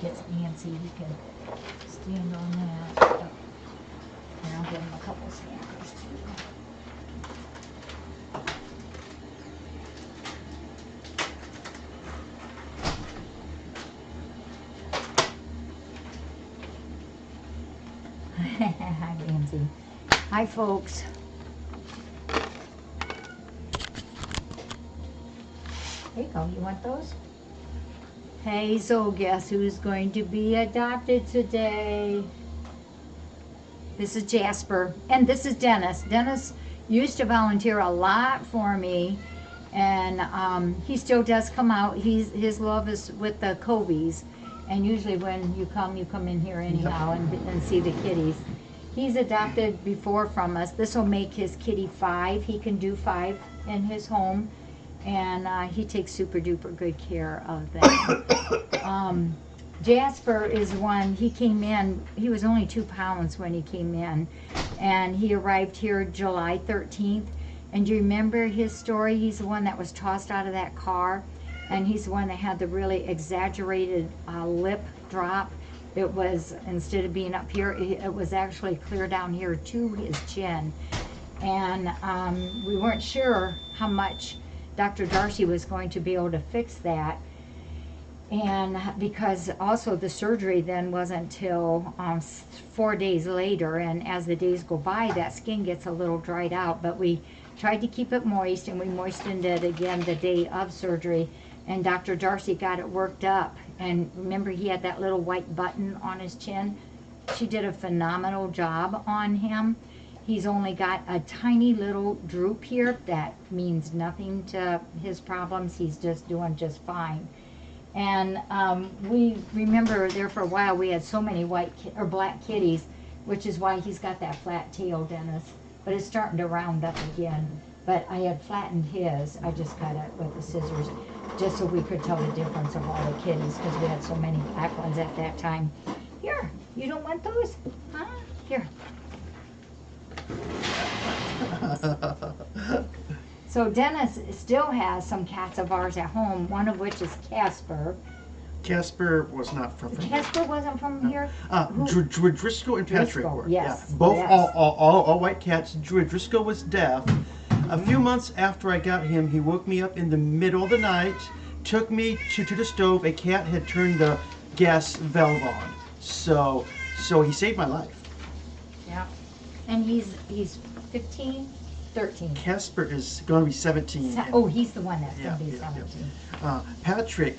gets antsy, he can stand on that. Oh. And I'll give him a couple snackers too. Hi, Ramsey. Hi, folks. There you go. You want those? Hey, so guess who's going to be adopted today? This is Jasper, and this is Dennis. Dennis used to volunteer a lot for me, and he still does come out. His love is with the Covies, and usually when you come in here anyhow and see the kitties. He's adopted before from us. This will make his kitty 5. He can do 5 in his home, and he takes super duper good care of them. Jasper is one, he came in, he was only 2 pounds when he came in, and he arrived here July 13th. And do you remember his story? He's the one that was tossed out of that car, and he's the one that had the really exaggerated lip drop. It was, instead of being up here, it was actually clear down here to his chin. And we weren't sure how much Dr. Darcy was going to be able to fix that. And because also the surgery then wasn't till 4 days later, and as the days go by, that skin gets a little dried out. But we tried to keep it moist, and we moistened it again the day of surgery, and Dr. Darcy got it worked up. And remember, he had that little white button on his chin. She did a phenomenal job on him. He's only got a tiny little droop here. That means nothing to his problems. He's just doing just fine. And we remember there for a while we had so many white or black kitties, which is why he's got that flat tail, Dennis. But it's starting to round up again. But I had flattened his. I just cut it with the scissors, just so we could tell the difference of all the kitties, because we had so many black ones at that time. Here, you don't want those? Huh? Here. So Dennis still has some cats of ours at home, one of which is Jasper. Jasper was not from here. Jasper wasn't from here? Driscoll and Patrick were. Yes. Yeah. Both yes. all white cats. Driscoll was deaf. A few months after I got him, he woke me up in the middle of the night, took me to the stove. A cat had turned the gas valve on. So he saved my life. Yeah. And he's 15? 13. Casper is going to be 17. Oh, he's the one that's going to be 17. Yeah. Patrick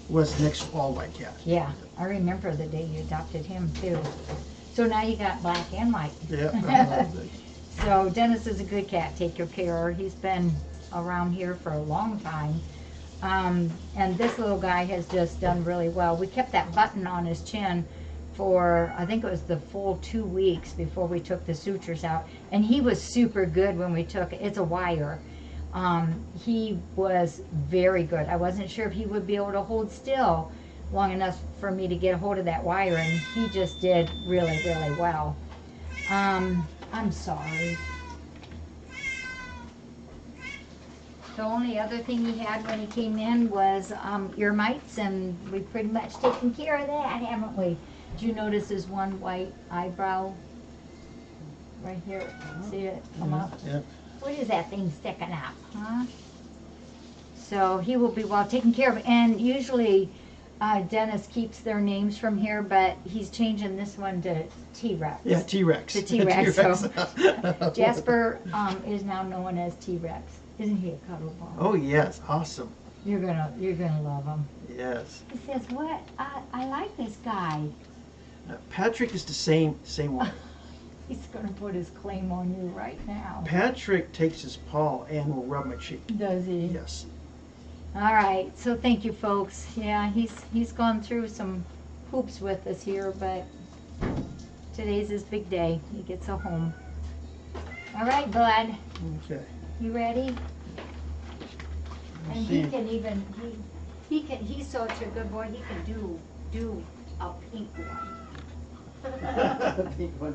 was next all white cat. Yeah, I remember the day you adopted him too. So now you got black and white. Yeah. So Dennis is a good cat. Take your care. He's been around here for a long time. And this little guy has just done really well. We kept that button on his chin for, I think it was the full 2 weeks before we took the sutures out. And he was super good when we took it. It's a wire. He was very good. I wasn't sure if he would be able to hold still long enough for me to get a hold of that wire, and he just did really, really well. I'm sorry. The only other thing he had when he came in was ear mites, and we've pretty much taken care of that, haven't we? Did you notice his one white eyebrow right here? See it come up? Yeah. What is that thing sticking up, huh? So he will be well taken care of. And usually Dennis keeps their names from here, but he's changing this one to T-Rex. Yeah, T-Rex. To T-Rex. So Jasper is now known as T-Rex. Isn't he a cuddle ball? Oh yes, awesome. You're gonna love him. Yes. He says, "What? I like this guy." Patrick is the same way. He's gonna put his claim on you right now. Patrick takes his paw and will rub my cheek. Does he? Yes. All right. So thank you, folks. Yeah, he's gone through some hoops with us here, but today's his big day. He gets a home. All right, bud. Okay. You ready? And See. he can even he's such a good boy. He can do a pink one. Pink one.